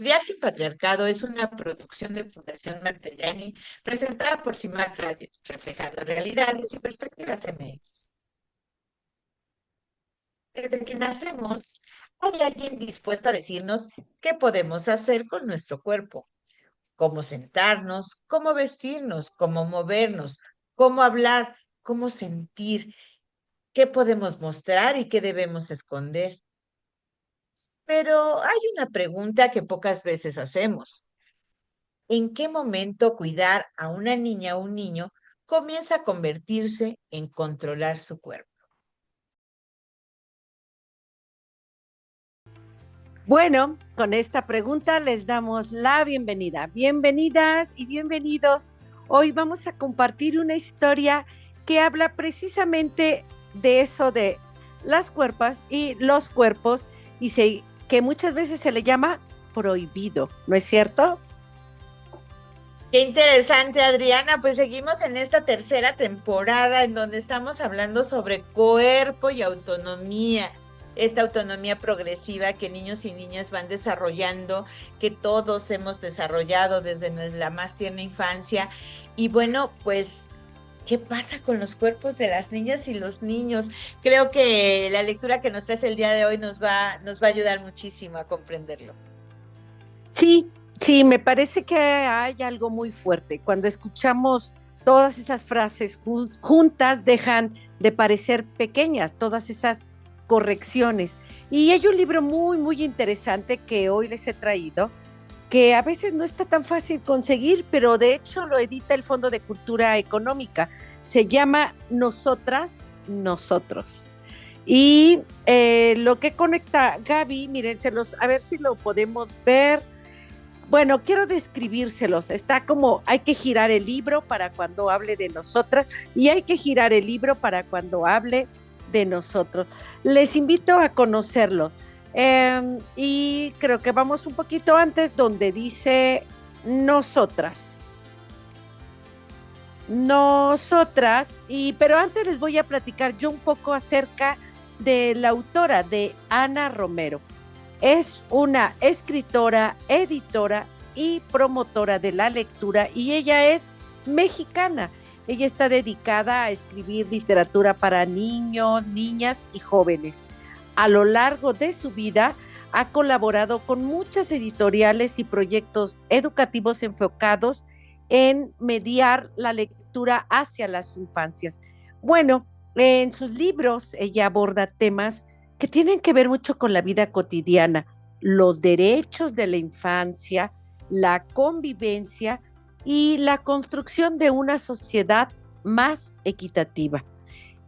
Criar sin Patriarcado es una producción de Fundación Martellani, presentada por CIMAC Radio, reflejando realidades y perspectivas MX. Desde que nacemos, hay alguien dispuesto a decirnos qué podemos hacer con nuestro cuerpo, cómo sentarnos, cómo vestirnos, cómo movernos, cómo hablar, cómo sentir, qué podemos mostrar y qué debemos esconder. Pero hay una pregunta que pocas veces hacemos. ¿En qué momento cuidar a una niña o un niño comienza a convertirse en controlar su cuerpo? Bueno, con esta pregunta les damos la bienvenida. Bienvenidas y bienvenidos. Hoy vamos a compartir una historia que habla precisamente de eso de las cuerpas y los cuerpos que muchas veces se le llama prohibido, ¿no es cierto? Qué interesante, Adriana. Pues seguimos en esta tercera temporada en donde estamos hablando sobre cuerpo y autonomía. Esta autonomía progresiva que niños y niñas van desarrollando, que todos hemos desarrollado desde la más tierna infancia. Y bueno, pues, ¿qué pasa con los cuerpos de las niñas y los niños? Creo que la lectura que nos traes el día de hoy nos va a ayudar muchísimo a comprenderlo. Sí, sí, me parece que hay algo muy fuerte. Cuando escuchamos todas esas frases juntas, dejan de parecer pequeñas, todas esas correcciones. Y hay un libro muy, muy interesante que hoy les he traído, que a veces no está tan fácil conseguir, pero de hecho lo edita el Fondo de Cultura Económica. Se llama Nosotras, Nosotros. Y lo que conecta Gaby, miren, a ver si lo podemos ver. Bueno, quiero describírselos. Está como hay que girar el libro para cuando hable de nosotras y hay que girar el libro para cuando hable de nosotros. Les invito a conocerlo. Y creo que vamos un poquito antes donde dice nosotras. Nosotras, pero antes les voy a platicar yo un poco acerca de la autora, de Ana Romero. Es una escritora, editora y promotora de la lectura y ella es mexicana. Ella está dedicada a escribir literatura para niños, niñas y jóvenes. A lo largo de su vida ha colaborado con muchas editoriales y proyectos educativos enfocados en mediar la lectura hacia las infancias. Bueno, en sus libros ella aborda temas que tienen que ver mucho con la vida cotidiana, los derechos de la infancia, la convivencia y la construcción de una sociedad más equitativa.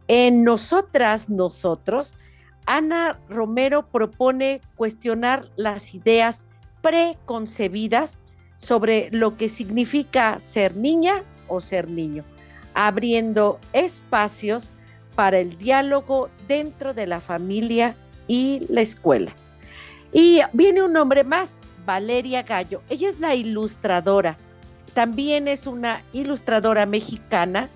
En Nosotras, Nosotros, Ana Romero propone cuestionar las ideas preconcebidas sobre lo que significa ser niña o ser niño, abriendo espacios para el diálogo dentro de la familia y la escuela. Y viene un nombre más, Valeria Gallo. Ella es la ilustradora. También es una ilustradora mexicana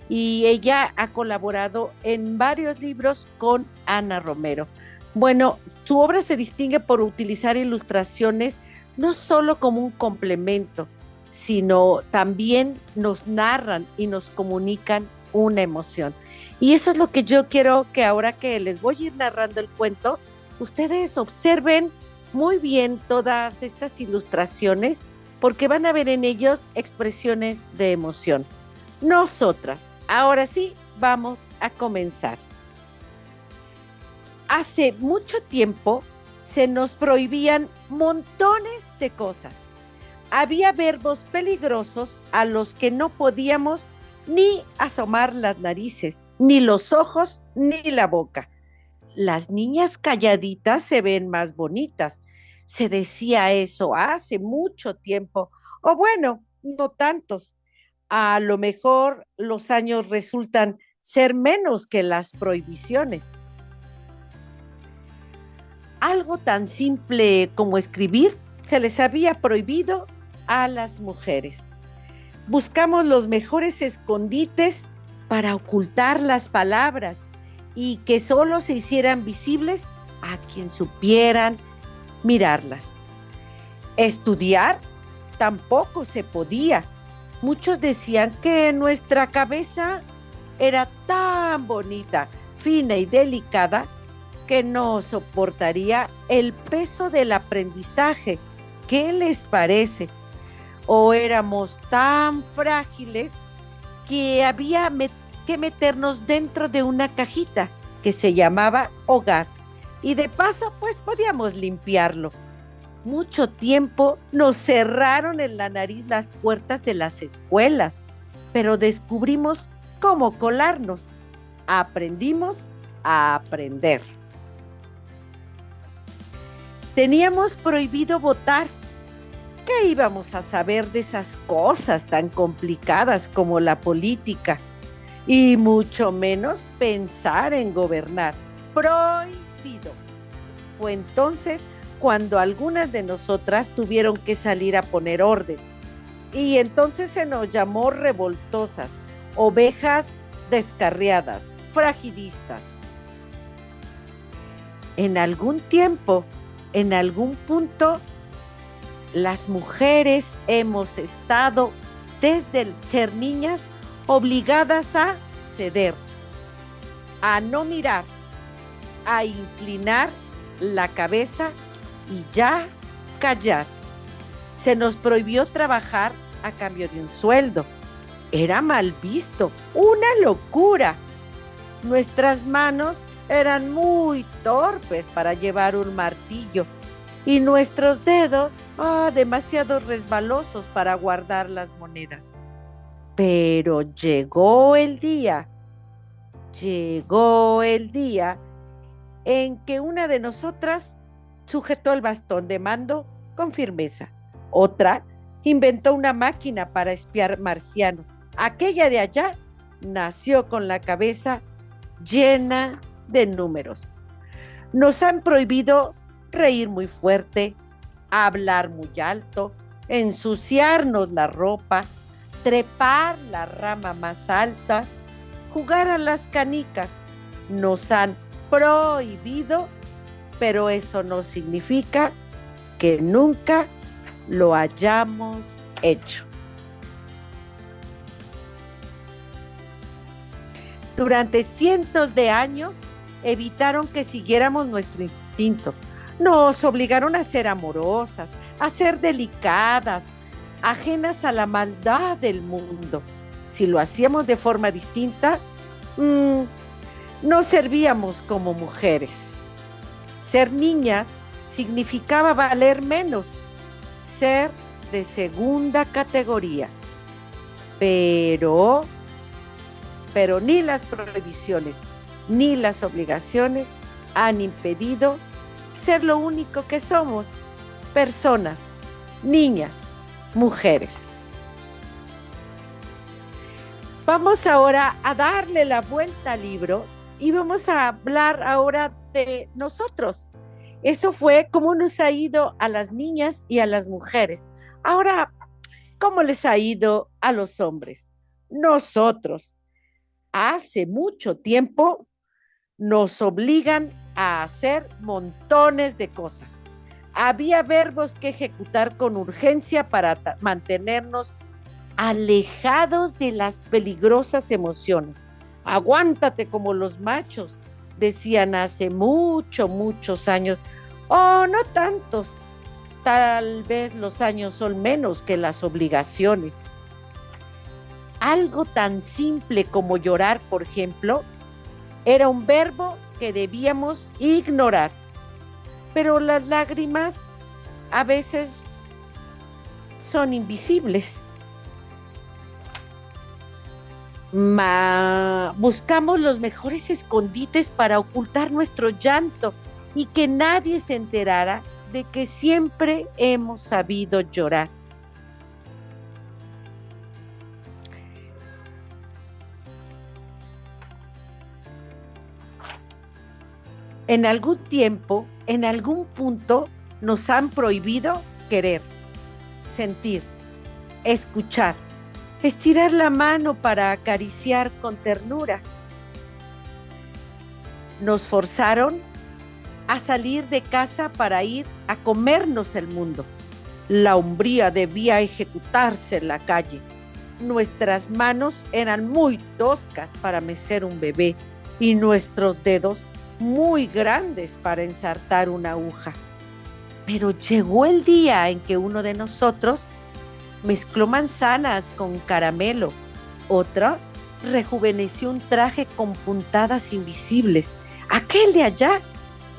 y ella ha colaborado en varios libros con Ana Romero. Bueno, su obra se distingue por utilizar ilustraciones no solo como un complemento, sino también nos narran y nos comunican una emoción. Y eso es lo que yo quiero que ahora que les voy a ir narrando el cuento, ustedes observen muy bien todas estas ilustraciones porque van a ver en ellos expresiones de emoción. Nosotras, ahora sí, vamos a comenzar. Hace mucho tiempo se nos prohibían montones de cosas. Había verbos peligrosos a los que no podíamos ni asomar las narices, ni los ojos, ni la boca. Las niñas calladitas se ven más bonitas. Se decía eso hace mucho tiempo, o bueno, no tantos. A lo mejor los años resultan ser menos que las prohibiciones. Algo tan simple como escribir se les había prohibido a las mujeres. Buscamos los mejores escondites para ocultar las palabras y que solo se hicieran visibles a quien supieran mirarlas. Estudiar tampoco se podía. Muchos decían que nuestra cabeza era tan bonita, fina y delicada que no soportaría el peso del aprendizaje. ¿Qué les parece? O éramos tan frágiles que había que meternos dentro de una cajita que se llamaba hogar. Y de paso, pues podíamos limpiarlo. Mucho tiempo nos cerraron en la nariz las puertas de las escuelas, pero descubrimos cómo colarnos. Aprendimos a aprender. Teníamos prohibido votar. ¿Qué íbamos a saber de esas cosas tan complicadas como la política? Y mucho menos pensar en gobernar. Prohibido. Fue entonces cuando algunas de nosotras tuvieron que salir a poner orden. Y entonces se nos llamó revoltosas, ovejas descarriadas, fragidistas. En algún tiempo, en algún punto, las mujeres hemos estado, desde el ser niñas, obligadas a ceder, a no mirar, a inclinar la cabeza y ya callar. Se nos prohibió trabajar a cambio de un sueldo. Era mal visto, una locura. Nuestras manos eran muy torpes para llevar un martillo y nuestros dedos demasiado resbalosos para guardar las monedas. Pero llegó el día en que una de nosotras sujetó el bastón de mando con firmeza. Otra inventó una máquina para espiar marcianos. Aquella de allá nació con la cabeza llena de números. Nos han prohibido reír muy fuerte, hablar muy alto, ensuciarnos la ropa, trepar la rama más alta, jugar a las canicas. Nos han prohibido, pero eso no significa que nunca lo hayamos hecho. Durante cientos de años evitaron que siguiéramos nuestro instinto. Nos obligaron a ser amorosas, a ser delicadas, ajenas a la maldad del mundo. Si lo hacíamos de forma distinta, no servíamos como mujeres. Ser niñas significaba valer menos, ser de segunda categoría. Pero ni las prohibiciones ni las obligaciones han impedido ser lo único que somos: personas, niñas, mujeres. Vamos ahora a darle la vuelta al libro y vamos a hablar ahora de nosotros. Eso fue cómo nos ha ido a las niñas y a las mujeres. Ahora, ¿cómo les ha ido a los hombres? Nosotros, hace mucho tiempo, nos obligan a hacer montones de cosas. Había verbos que ejecutar con urgencia para mantenernos alejados de las peligrosas emociones. Aguántate como los machos, decían hace muchos años. No tantos, tal vez los años son menos que las obligaciones. Algo tan simple como llorar, por ejemplo, era un verbo que debíamos ignorar. Pero las lágrimas a veces son invisibles. Buscamos los mejores escondites para ocultar nuestro llanto y que nadie se enterara de que siempre hemos sabido llorar. En algún tiempo, en algún punto, nos han prohibido querer, sentir, escuchar, estirar la mano para acariciar con ternura. Nos forzaron a salir de casa para ir a comernos el mundo. La hombría debía ejecutarse en la calle. Nuestras manos eran muy toscas para mecer un bebé y nuestros dedos muy grandes para ensartar una aguja. Pero llegó el día en que uno de nosotros mezcló manzanas con caramelo, otro rejuveneció un traje con puntadas invisibles. Aquel de allá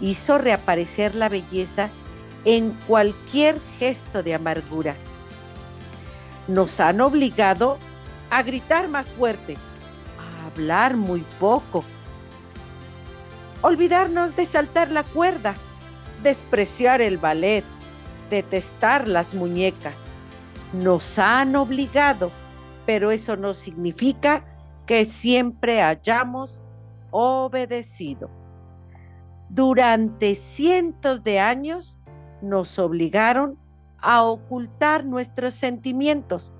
hizo reaparecer la belleza en cualquier gesto de amargura. Nos han obligado a gritar más fuerte, a hablar muy poco, olvidarnos de saltar la cuerda, despreciar el ballet, detestar las muñecas. Nos han obligado, pero eso no significa que siempre hayamos obedecido. Durante cientos de años nos obligaron a ocultar nuestros sentimientos.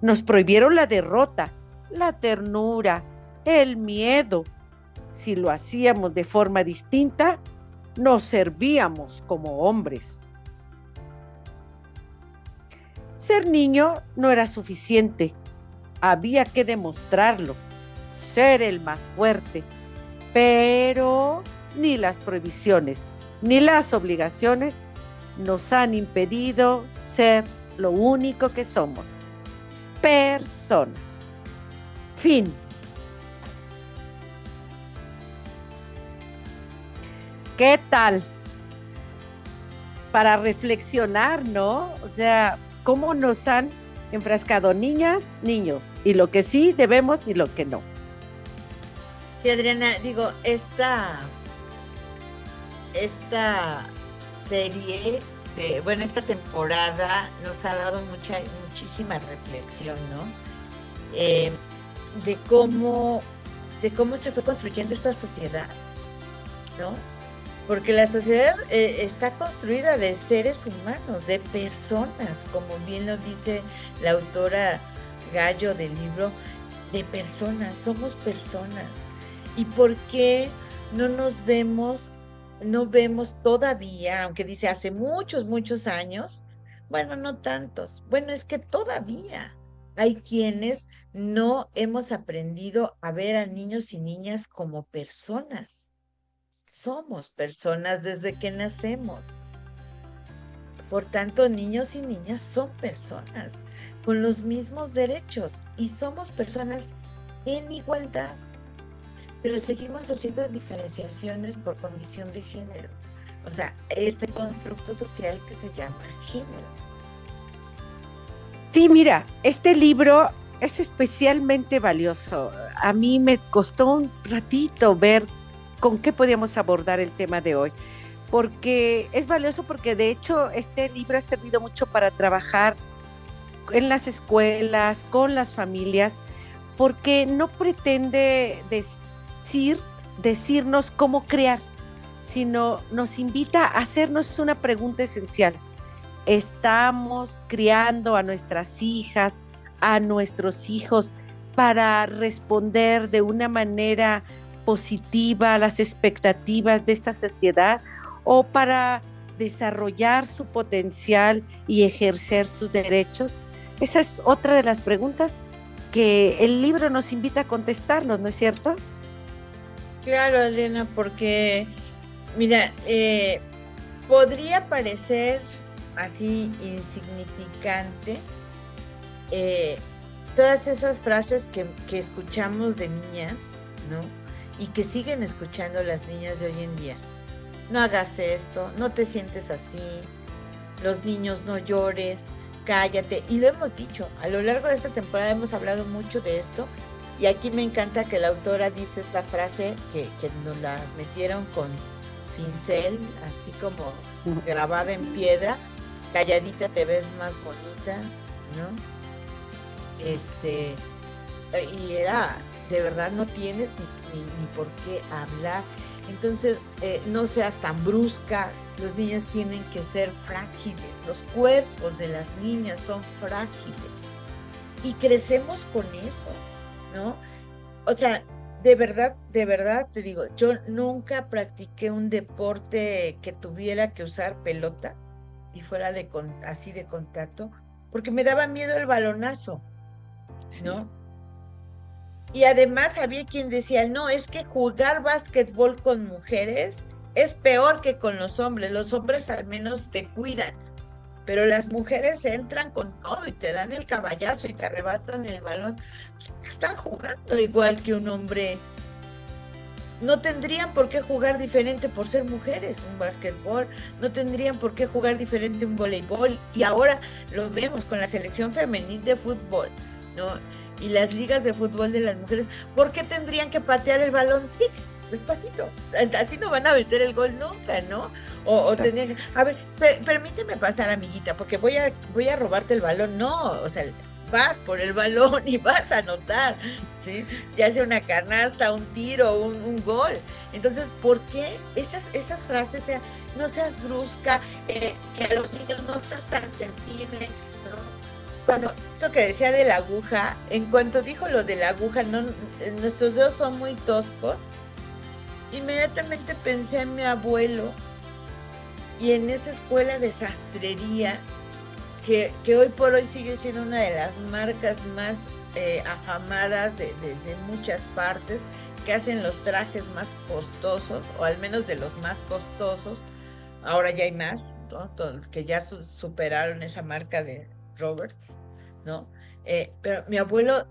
Nos prohibieron la derrota, la ternura, el miedo. Si lo hacíamos de forma distinta, nos servíamos como hombres. Ser niño no era suficiente, había que demostrarlo, ser el más fuerte, pero ni las prohibiciones ni las obligaciones nos han impedido ser lo único que somos, personas. Fin. ¿Qué tal? Para reflexionar, ¿no? O sea, cómo nos han enfrascado niñas, niños, y lo que sí debemos y lo que no. Sí, Adriana, digo, esta serie, esta temporada nos ha dado muchísima reflexión, ¿no? De cómo se fue construyendo esta sociedad, ¿no? Porque la sociedad está construida de seres humanos, de personas, como bien lo dice la autora Gallo del libro, de personas, somos personas. ¿Y por qué no vemos todavía, aunque dice hace muchos años? Bueno, no tantos. Bueno, es que todavía hay quienes no hemos aprendido a ver a niños y niñas como personas. Somos personas desde que nacemos. Por tanto, niños y niñas son personas con los mismos derechos y somos personas en igualdad, pero seguimos haciendo diferenciaciones por condición de género. O sea, este constructo social que se llama género. Sí, mira, este libro es especialmente valioso. A mí me costó un ratito ver con qué podíamos abordar el tema de hoy, porque es valioso porque de hecho este libro ha servido mucho para trabajar en las escuelas, con las familias, porque no pretende decirnos cómo crear, sino nos invita a hacernos una pregunta esencial. ¿Estamos criando a nuestras hijas, a nuestros hijos para responder de una manera positiva a las expectativas de esta sociedad o para desarrollar su potencial y ejercer sus derechos? Esa es otra de las preguntas que el libro nos invita a contestarnos, ¿no es cierto? Claro, Adriana, porque, mira, podría parecer así insignificante todas esas frases que escuchamos de niñas, ¿no? Y que siguen escuchando las niñas de hoy en día. No hagas esto, no te sientes así, los niños no llores, cállate. Y lo hemos dicho, a lo largo de esta temporada hemos hablado mucho de esto. Y aquí me encanta que la autora dice esta frase que nos la metieron con cincel, así como grabada en piedra: calladita te ves más bonita, ¿no? Y era, de verdad no tienes ni por qué hablar. Entonces, no seas tan brusca, los niños tienen que ser frágiles, los cuerpos de las niñas son frágiles. Y crecemos con eso, ¿no? O sea, de verdad te digo, yo nunca practiqué un deporte que tuviera que usar pelota, y fuera así de contacto, porque me daba miedo el balonazo, ¿no? Y además había quien decía, no, es que jugar básquetbol con mujeres es peor que con los hombres al menos te cuidan, pero las mujeres entran con todo y te dan el caballazo y te arrebatan el balón. Están jugando igual que un hombre. No tendrían por qué jugar diferente por ser mujeres, un básquetbol, no tendrían por qué jugar diferente un voleibol, y ahora lo vemos con la selección femenil de fútbol, ¿no? Y las ligas de fútbol de las mujeres, ¿por qué tendrían que patear el balón? ¡Tic! Despacito, así no van a meter el gol nunca, ¿no? O tendrían que, a ver, permíteme pasar, amiguita, porque voy a robarte el balón. No, o sea, vas por el balón y vas a anotar, ¿sí? Ya sea una canasta, un tiro, un gol. Entonces, ¿por qué esas frases, no seas brusca, que a los niños no seas tan sensible, ¿no? Cuando esto que decía de la aguja, en cuanto dijo lo de la aguja, no, nuestros dedos son muy toscos, inmediatamente pensé en mi abuelo y en esa escuela de sastrería que hoy por hoy sigue siendo una de las marcas más afamadas de muchas partes, que hacen los trajes más costosos, o al menos de los más costosos. Ahora ya hay más, ¿no? Que ya superaron esa marca de Roberts, ¿no? Pero mi abuelo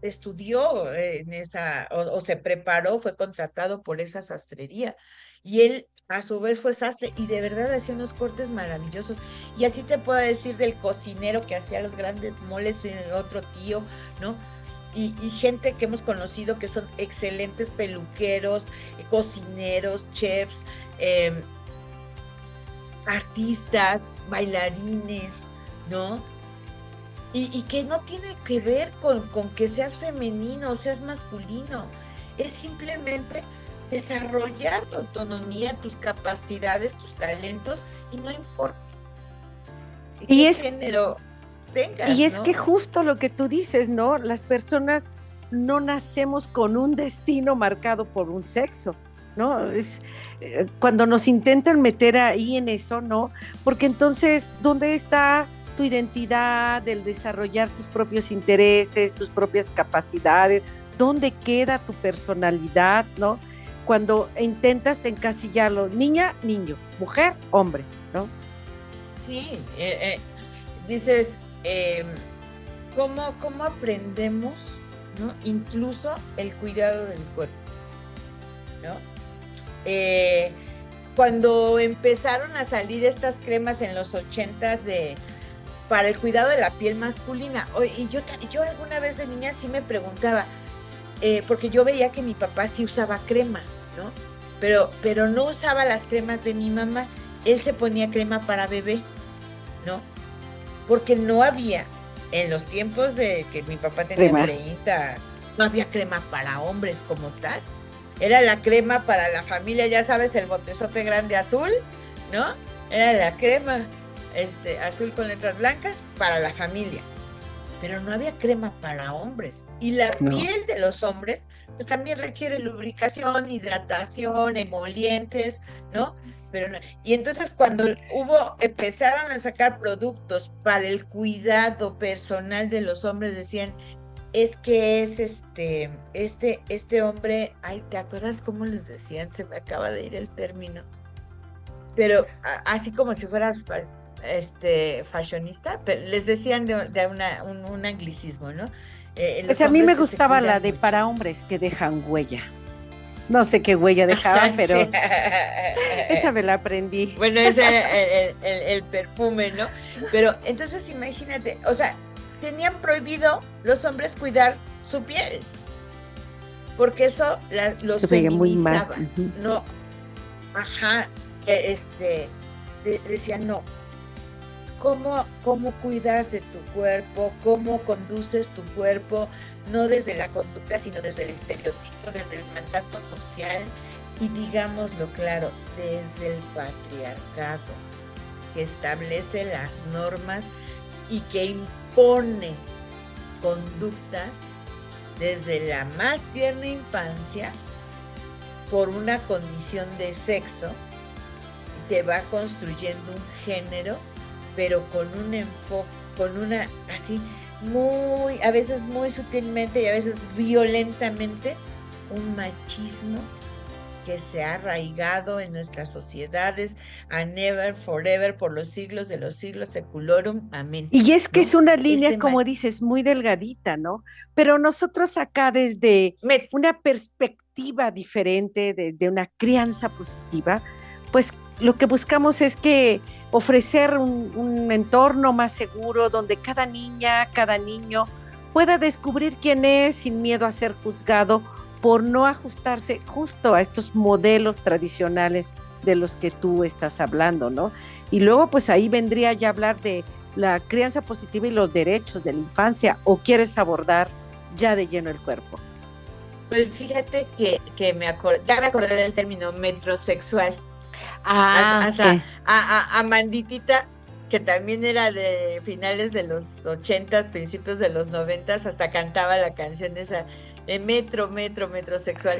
estudió en esa, o se preparó, fue contratado por esa sastrería, y él a su vez fue sastre, y de verdad hacía unos cortes maravillosos. Y así te puedo decir del cocinero que hacía los grandes moles, el otro tío, ¿no? Y gente que hemos conocido que son excelentes peluqueros, cocineros, chefs, artistas, bailarines, ¿no? Y que no tiene que ver con que seas femenino o seas masculino, es simplemente desarrollar tu autonomía, tus capacidades, tus talentos, y no importa qué género tengas, y es ¿no? que justo lo que tú dices, ¿no? Las personas no nacemos con un destino marcado por un sexo, ¿no? Cuando nos intentan meter ahí en eso, ¿no? Porque entonces, ¿dónde está tu identidad, el desarrollar tus propios intereses, tus propias capacidades? ¿Dónde queda tu personalidad, ¿no? Cuando intentas encasillarlo, niña, niño, mujer, hombre, ¿no? Sí, dices, ¿cómo aprendemos, ¿no? Incluso el cuidado del cuerpo, ¿no? Cuando empezaron a salir estas cremas en los 80s para el cuidado de la piel masculina, y yo alguna vez de niña sí me preguntaba, porque yo veía que mi papá sí usaba crema, ¿no? Pero no usaba las cremas de mi mamá, él se ponía crema para bebé, ¿no? Porque no había, en los tiempos de que mi papá tenía 30, no había crema para hombres como tal. Era la crema para la familia, ya sabes, el botezote grande azul, ¿no? Era la crema azul con letras blancas para la familia. Pero no había crema para hombres. Y la piel de los hombres, pues también requiere lubricación, hidratación, emolientes, ¿no? Pero no. Y entonces cuando empezaron a sacar productos para el cuidado personal de los hombres, decían, es que es este hombre, ay, ¿te acuerdas cómo les decían? Se me acaba de ir el término. Pero así como si fueras fashionista, pero les decían de un anglicismo, ¿no? Pues a mí me gustaba la de mucho. Para hombres que dejan huella. No sé qué huella dejaba, pero sí. Esa me la aprendí. Bueno, ese el perfume, ¿no? Pero entonces imagínate, o sea, tenían prohibido los hombres cuidar su piel, porque eso los feminizaba, ¿no? Ajá, decían, no, ¿cómo cuidas de tu cuerpo? ¿Cómo conduces tu cuerpo? No desde la conducta, sino desde el estereotipo, desde el mandato social, y digámoslo claro, desde el patriarcado, que establece las normas y que impone conductas desde la más tierna infancia por una condición de sexo, te va construyendo un género, pero con un enfoque, con una, así, muy, a veces muy sutilmente y a veces violentamente, un machismo que se ha arraigado en nuestras sociedades, a never, forever, por los siglos de los siglos, seculorum, amén, Y es que es ¿no? una línea, Ese como dices, muy delgadita, ¿no? Pero nosotros acá desde me, una perspectiva diferente, de una crianza positiva, pues lo que buscamos es que ofrecer un entorno más seguro donde cada niña, cada niño pueda descubrir quién es sin miedo a ser juzgado por no ajustarse justo a estos modelos tradicionales de los que tú estás hablando, ¿no? Y luego pues ahí vendría ya a hablar de la crianza positiva y los derechos de la infancia, o quieres abordar ya de lleno el cuerpo? pues fíjate que ya me acordé del término metrosexual. Ah, Hasta ok. a Manditita, que también era de finales de los 80s, principios de los 90s, hasta cantaba la canción esa, metrosexual.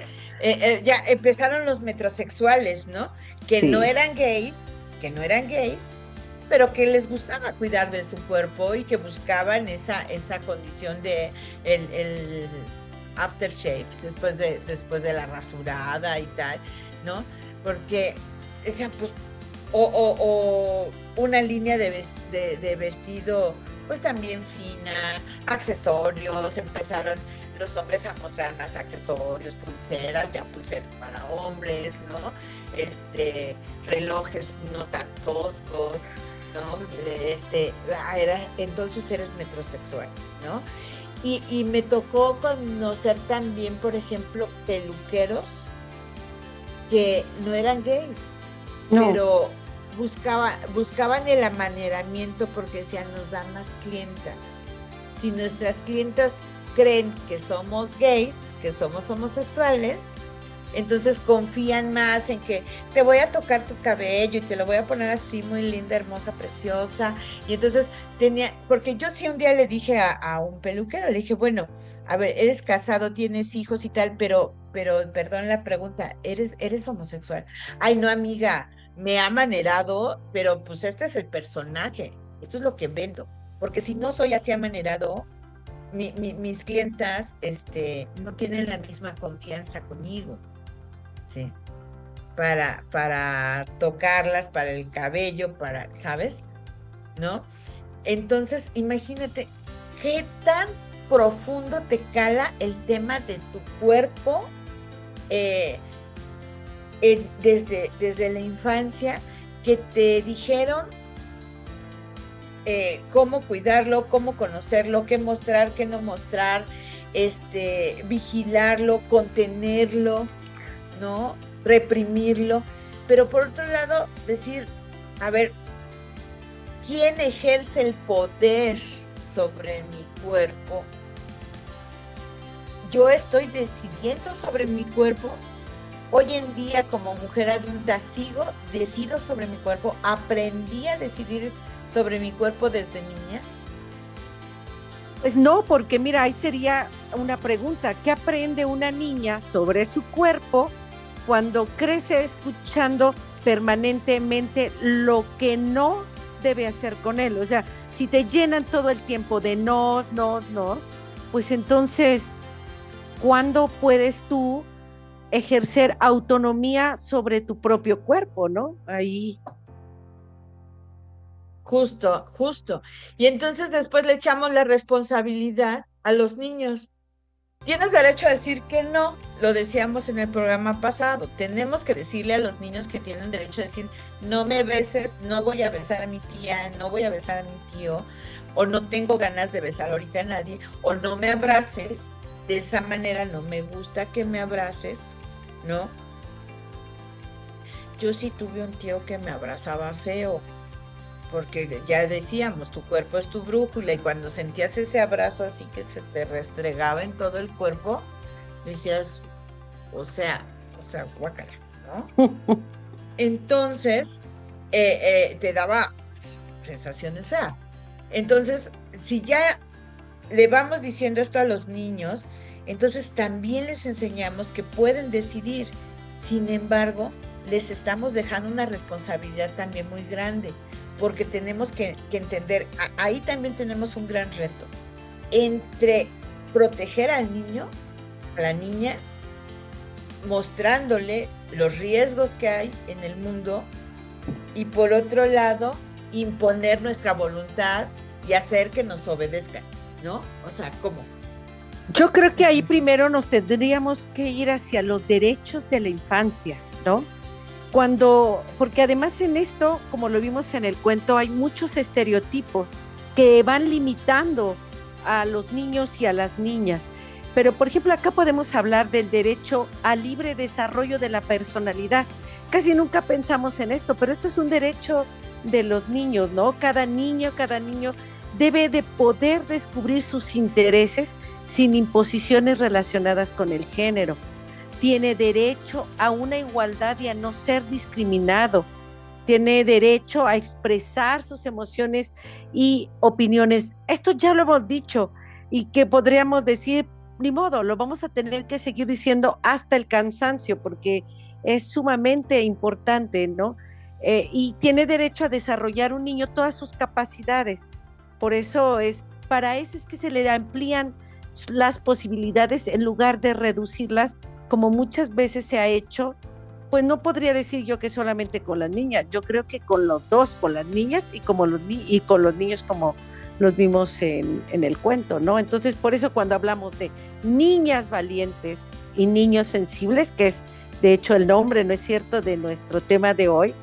Ya empezaron los metrosexuales, ¿no? Que no Sí. eran gays, que no eran gays, pero que les gustaba cuidar de su cuerpo y que buscaban esa condición de el aftershave, después de la rasurada y tal, ¿no? Porque decían, pues, o una línea de vestido, pues también fina, accesorios, empezaron los hombres a mostrar más accesorios, pulseras, ya pulseras para hombres, ¿no? Relojes no tan toscos, ¿no? Entonces eres metrosexual, ¿no? Y me tocó conocer también, por ejemplo, peluqueros que no eran gays, No, pero buscaban el amaneramiento porque decían, nos dan más clientas. Si nuestras clientas creen que somos gays, que somos homosexuales, entonces confían más en que te voy a tocar tu cabello y te lo voy a poner así muy linda, hermosa, preciosa. Y entonces porque yo sí un día le dije a un peluquero, le dije, bueno, a ver, eres casado, tienes hijos y tal, pero perdón la pregunta, ¿eres homosexual? Ay, no, amiga, me ha manerado, pero pues este es el personaje, esto es lo que vendo. Porque si no soy así amanerado, mis clientas, no tienen la misma confianza conmigo. Sí, para tocarlas, para el cabello, ¿sabes? ¿No? Entonces, imagínate qué tan profundo te cala el tema de tu cuerpo eh, desde la infancia, que te dijeron cómo cuidarlo, cómo conocerlo, qué mostrar, qué no mostrar, vigilarlo, contenerlo, ¿no? Reprimirlo, pero por otro lado, decir, a ver, ¿quién ejerce el poder sobre mi cuerpo? Yo estoy decidiendo sobre mi cuerpo. Hoy en día, como mujer adulta, decido sobre mi cuerpo, aprendí a decidir sobre mi cuerpo desde niña. pues no, porque mira, ahí sería una pregunta: ¿qué aprende una niña sobre su cuerpo cuando crece escuchando permanentemente lo que no debe hacer con él? O sea, si te llenan todo el tiempo de no, no, no, pues entonces, ¿cuándo puedes tú ejercer autonomía sobre tu propio cuerpo, no? Ahí. Justo, justo. Y entonces después le echamos la responsabilidad a los niños. Tienes derecho a decir que no, lo decíamos en el programa pasado. Tenemos que decirle a los niños que tienen derecho a decir, no me beses, no voy a besar a mi tía, no voy a besar a mi tío, o no tengo ganas de besar ahorita a nadie, o no me abraces, de esa manera no me gusta que me abraces, ¿no? Yo sí tuve un tío que me abrazaba feo, porque ya decíamos, tu cuerpo es tu brújula, y cuando sentías ese abrazo así que se te restregaba en todo el cuerpo, decías, guácala, ¿no? Entonces, te daba sensaciones feas. Entonces, si ya le vamos diciendo esto a los niños, entonces también les enseñamos que pueden decidir. Sin embargo, les estamos dejando una responsabilidad también muy grande, porque tenemos que entender, ahí también tenemos un gran reto, entre proteger al niño, a la niña, mostrándole los riesgos que hay en el mundo, y por otro lado, imponer nuestra voluntad y hacer que nos obedezcan, ¿no? O sea, ¿cómo? Yo creo que ahí primero nos tendríamos que ir hacia los derechos de la infancia, ¿no? Porque además en esto, como lo vimos en el cuento, hay muchos estereotipos que van limitando a los niños y a las niñas. Pero, por ejemplo, acá podemos hablar del derecho al libre desarrollo de la personalidad. Casi nunca pensamos en esto, pero esto es un derecho de los niños, ¿no? Cada niño debe de poder descubrir sus intereses sin imposiciones relacionadas con el género. Tiene derecho a una igualdad y a no ser discriminado. Tiene derecho a expresar sus emociones y opiniones. Esto ya lo hemos dicho y que podríamos decir, ni modo, lo vamos a tener que seguir diciendo hasta el cansancio porque es sumamente importante, ¿no? Y tiene derecho a desarrollar un niño todas sus capacidades. Para eso es que se le amplían las posibilidades en lugar de reducirlas, como muchas veces se ha hecho. Pues no podría decir yo que solamente con las niñas, yo creo que con los dos, con las niñas y con los niños, como los vimos en el cuento, ¿no? Entonces, por eso cuando hablamos de niñas valientes y niños sensibles, que es de hecho el nombre, ¿no es cierto?, de nuestro tema de hoy,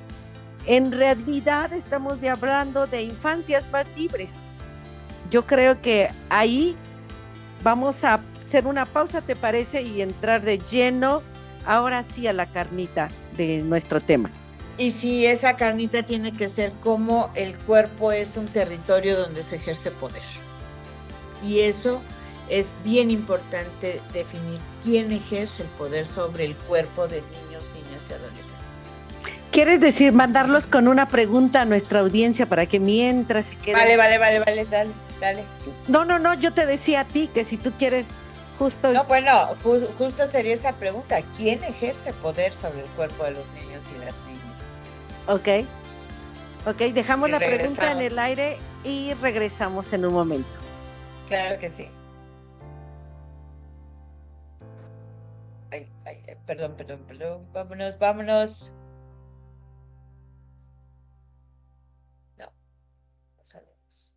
en realidad estamos hablando de infancias más libres. Yo creo que ahí vamos a hacer una pausa, ¿te parece? Y entrar de lleno, ahora sí, a la carnita de nuestro tema. Y sí, esa carnita tiene que ser como el cuerpo es un territorio donde se ejerce poder. Y eso es bien importante, definir quién ejerce el poder sobre el cuerpo de niños, niñas y adolescentes. ¿Quieres decir mandarlos con una pregunta a nuestra audiencia para que mientras se quede? Vale, dale. No, yo te decía a ti que si tú quieres justo... No, bueno, justo sería esa pregunta. ¿Quién ejerce poder sobre el cuerpo de los niños y las niñas? Ok, dejamos la pregunta en el aire y regresamos en un momento. Claro que sí. Ay, perdón. Vámonos. No sabemos.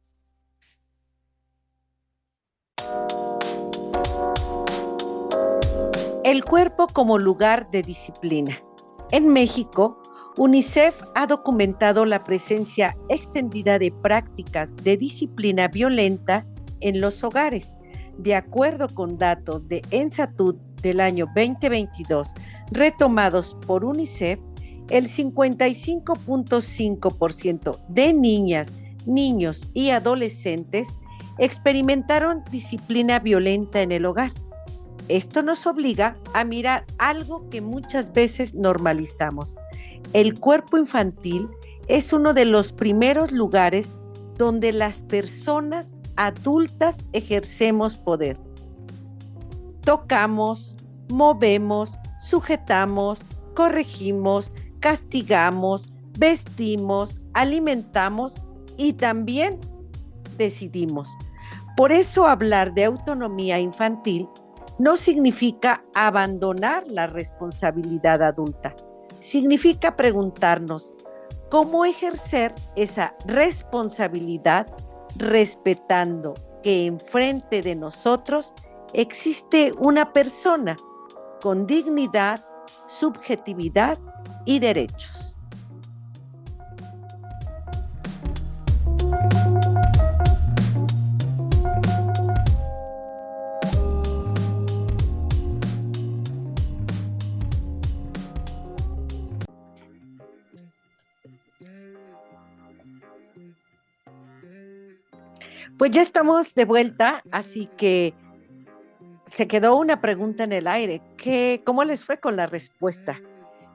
El cuerpo como lugar de disciplina. En México, UNICEF ha documentado la presencia extendida de prácticas de disciplina violenta en los hogares. De acuerdo con datos de ENSATUD del año 2022, retomados por UNICEF, el 55.5% de niñas, niños y adolescentes experimentaron disciplina violenta en el hogar. Esto nos obliga a mirar algo que muchas veces normalizamos. El cuerpo infantil es uno de los primeros lugares donde las personas adultas ejercemos poder. Tocamos, movemos, sujetamos, corregimos, castigamos, vestimos, alimentamos y también decidimos. Por eso hablar de autonomía infantil no significa abandonar la responsabilidad adulta. Significa preguntarnos cómo ejercer esa responsabilidad respetando que enfrente de nosotros existe una persona con dignidad, subjetividad y derechos. Pues ya estamos de vuelta, así que se quedó una pregunta en el aire. ¿Cómo les fue con la respuesta?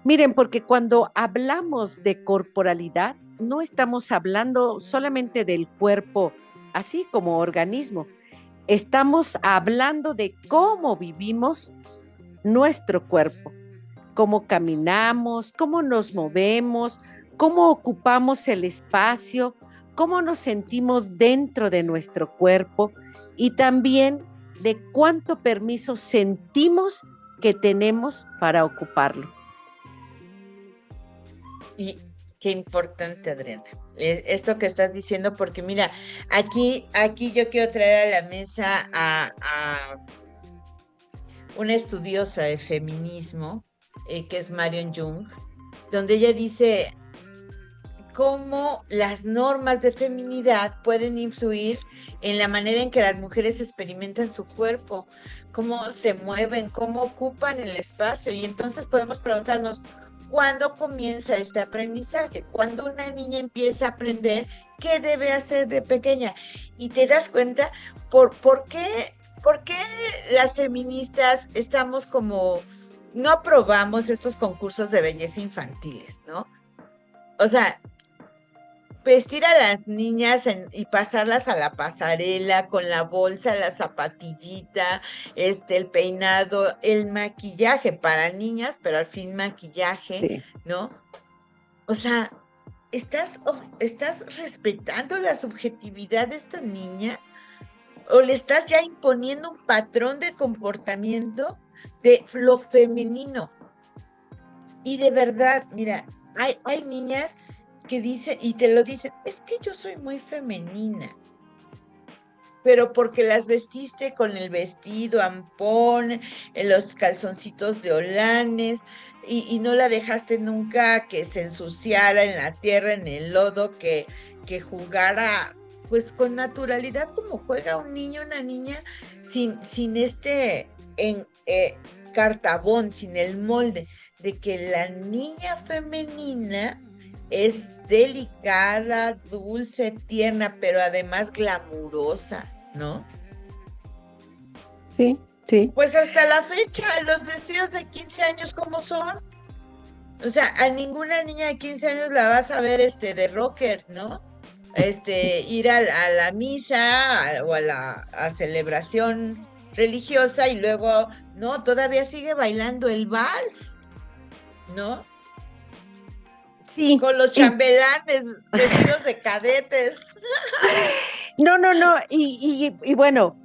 Miren, porque cuando hablamos de corporalidad, no estamos hablando solamente del cuerpo, así como organismo. Estamos hablando de cómo vivimos nuestro cuerpo. cómo caminamos, cómo nos movemos, cómo ocupamos el espacio, cómo nos sentimos dentro de nuestro cuerpo y también de cuánto permiso sentimos que tenemos para ocuparlo. Y qué importante, Adriana, esto que estás diciendo, porque mira, aquí yo quiero traer a la mesa a una estudiosa de feminismo, que es Marion Jung, donde ella dice cómo las normas de feminidad pueden influir en la manera en que las mujeres experimentan su cuerpo, cómo se mueven, cómo ocupan el espacio. Y entonces podemos preguntarnos, ¿cuándo comienza este aprendizaje? ¿Cuándo una niña empieza a aprender qué debe hacer de pequeña? Y te das cuenta por qué las feministas estamos como, no aprobamos estos concursos de belleza infantiles, ¿no? O sea, vestir a las niñas y pasarlas a la pasarela con la bolsa, la zapatillita, el peinado, el maquillaje para niñas, pero al fin maquillaje, Sí. ¿no? O sea, ¿estás respetando la subjetividad de esta niña? ¿O le estás ya imponiendo un patrón de comportamiento de lo femenino? Y de verdad, mira, hay niñas que dicen, y te lo dicen, es que yo soy muy femenina, pero porque las vestiste con el vestido ampón, los calzoncitos de holanes, y no la dejaste nunca que se ensuciara en la tierra, en el lodo, que jugara pues con naturalidad como juega un niño, una niña, sin cartabón, sin el molde, de que la niña femenina es delicada, dulce, tierna, pero además glamurosa, ¿no? Sí, sí. Pues hasta la fecha, los vestidos de 15 años, ¿cómo son? O sea, a ninguna niña de 15 años la vas a ver de rocker, ¿no? Ir a la misa o a la celebración religiosa y luego, no, todavía sigue bailando el vals, ¿no? Sí. Con los chambelanes vestidos de cadetes. No. Y bueno,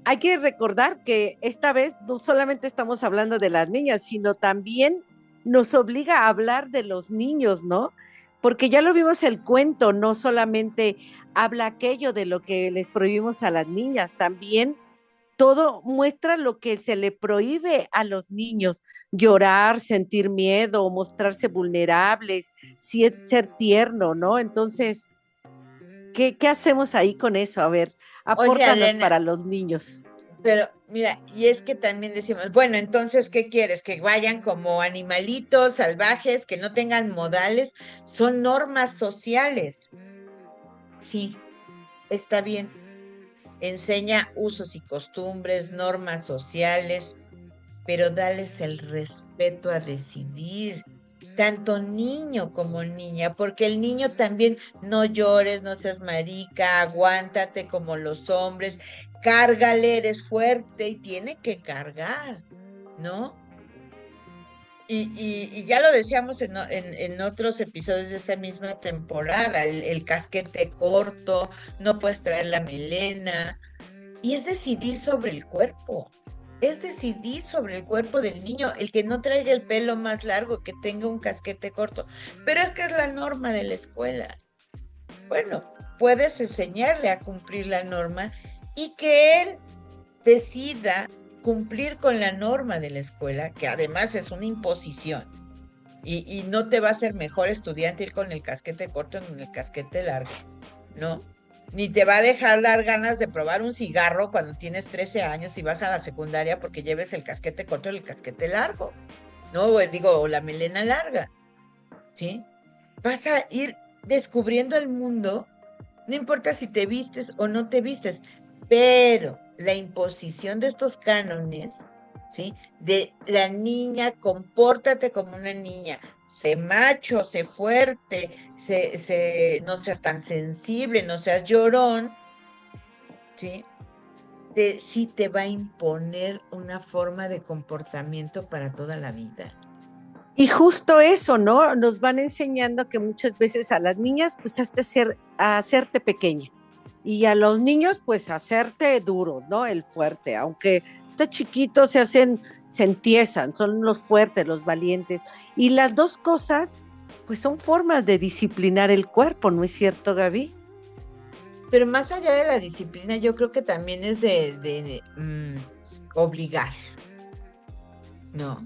hay que recordar que esta vez no solamente estamos hablando de las niñas, sino también nos obliga a hablar de los niños, ¿no? Porque ya lo vimos el cuento, no solamente habla aquello de lo que les prohibimos a las niñas, también todo muestra lo que se le prohíbe a los niños: llorar, sentir miedo, mostrarse vulnerables, ser tierno, ¿no? Entonces, ¿qué hacemos ahí con eso? A ver, Oye, apórtanos Elena, para los niños. pero mira, y es que también decimos, bueno, entonces, ¿qué quieres? Que vayan como animalitos salvajes, que no tengan modales, son normas sociales. Sí, está bien. Enseña usos y costumbres, normas sociales, pero dales el respeto a decidir, tanto niño como niña, porque el niño también, no llores, no seas marica, aguántate como los hombres, cárgale, eres fuerte y tiene que cargar, ¿no? Y ya lo decíamos en otros episodios de esta misma temporada, el casquete corto, no puedes traer la melena, y es decidir sobre el cuerpo. Es decidir sobre el cuerpo del niño, el que no traiga el pelo más largo, que tenga un casquete corto. Pero es que es la norma de la escuela. Bueno, puedes enseñarle a cumplir la norma y que él decida cumplir con la norma de la escuela, que además es una imposición. Y no te va a hacer mejor estudiante ir con el casquete corto en el casquete largo, ¿no? Ni te va a dejar dar ganas de probar un cigarro cuando tienes 13 años y vas a la secundaria porque lleves el casquete corto y el casquete largo, ¿no? O la melena larga, ¿sí? Vas a ir descubriendo el mundo, no importa si te vistes o no te vistes, pero la imposición de estos cánones, ¿sí? De la niña, compórtate como una niña, sé macho, sé fuerte, no seas tan sensible, no seas llorón, ¿sí? Sí te va a imponer una forma de comportamiento para toda la vida. Y justo eso, ¿no? Nos van enseñando que muchas veces a las niñas, pues, a hacerte pequeña. Y a los niños, pues, hacerte duros, ¿no? El fuerte. Aunque está chiquito, se entiezan, son los fuertes, los valientes. Y las dos cosas, pues, son formas de disciplinar el cuerpo, ¿no es cierto, Gaby? Pero más allá de la disciplina, yo creo que también es de obligar, ¿no?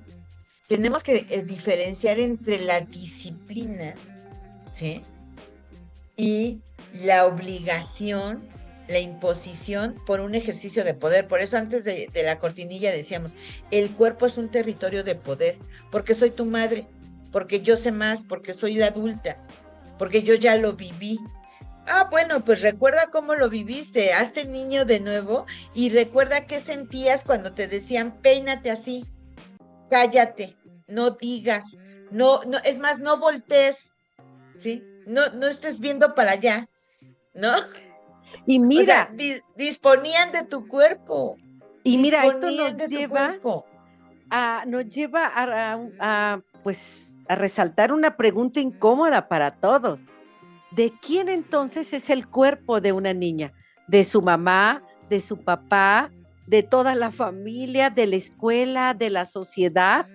Tenemos que diferenciar entre la disciplina, ¿sí? Y la obligación, la imposición por un ejercicio de poder. Por eso antes de la cortinilla decíamos, el cuerpo es un territorio de poder, porque soy tu madre, porque yo sé más, porque soy la adulta, porque yo ya lo viví. Ah, bueno, pues recuerda cómo lo viviste, hazte niño de nuevo y recuerda qué sentías cuando te decían, peínate así, cállate, no digas, no, es más, no voltees, ¿sí? No estés viendo para allá, ¿no? Y O sea, mira, disponían de tu cuerpo, esto disponían de tu cuerpo. nos lleva pues, a resaltar una pregunta incómoda para todos. ¿De quién entonces es el cuerpo de una niña? ¿De su mamá, de su papá, de toda la familia, de la escuela, de la sociedad?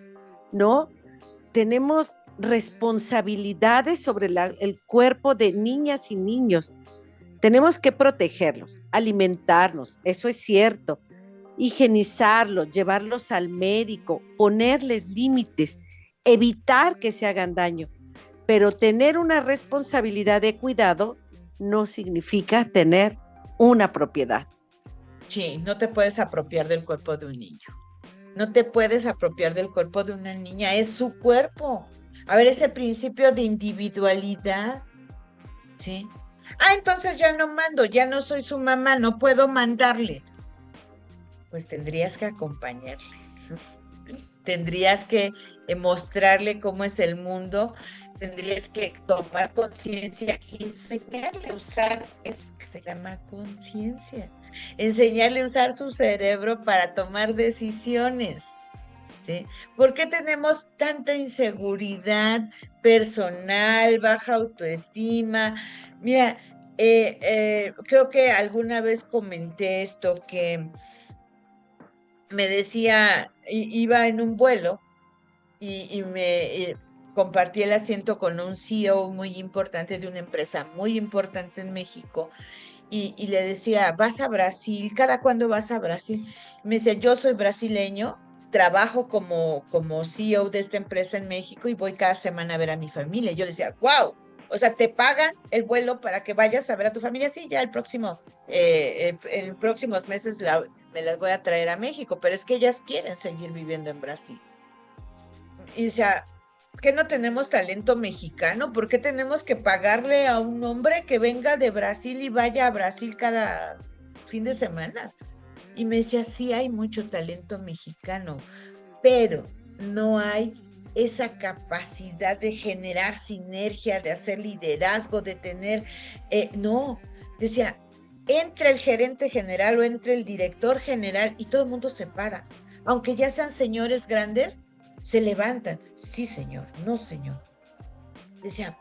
¿No? Tenemos responsabilidades sobre el cuerpo de niñas y niños. Tenemos que protegerlos, alimentarnos, eso es cierto, higienizarlos, llevarlos al médico, ponerles límites, evitar que se hagan daño. Pero tener una responsabilidad de cuidado no significa tener una propiedad. Sí, no te puedes apropiar del cuerpo de un niño. No te puedes apropiar del cuerpo de una niña, es su cuerpo. A ver, ese principio de individualidad, ¿sí? Ah, entonces ya no mando, ya no soy su mamá, no puedo mandarle. Pues tendrías que acompañarle. Tendrías que mostrarle cómo es el mundo, tendrías que tomar conciencia y enseñarle a usar eso que se llama conciencia, enseñarle a usar su cerebro para tomar decisiones, ¿sí? ¿Por qué tenemos tanta inseguridad personal, baja autoestima? Mira, creo que alguna vez comenté esto, que me decía, iba en un vuelo y me compartí el asiento con un CEO muy importante de una empresa muy importante en México y le decía, ¿vas a Brasil? ¿Cada cuándo vas a Brasil? Me decía, yo soy brasileño, trabajo como CEO de esta empresa en México y voy cada semana a ver a mi familia. Yo le decía, wow, o sea, ¿te pagan el vuelo para que vayas a ver a tu familia? Sí, ya en próximos meses me las voy a traer a México, pero es que ellas quieren seguir viviendo en Brasil. Y o sea, ¿qué no tenemos talento mexicano? ¿Por qué tenemos que pagarle a un hombre que venga de Brasil y vaya a Brasil cada fin de semana? Y me decía, sí hay mucho talento mexicano, pero no hay esa capacidad de generar sinergia, de hacer liderazgo, de tener, no, decía, entra el gerente general o entra el director general y todo el mundo se para. Aunque ya sean señores grandes, se levantan. Sí, señor, no, señor. Decía,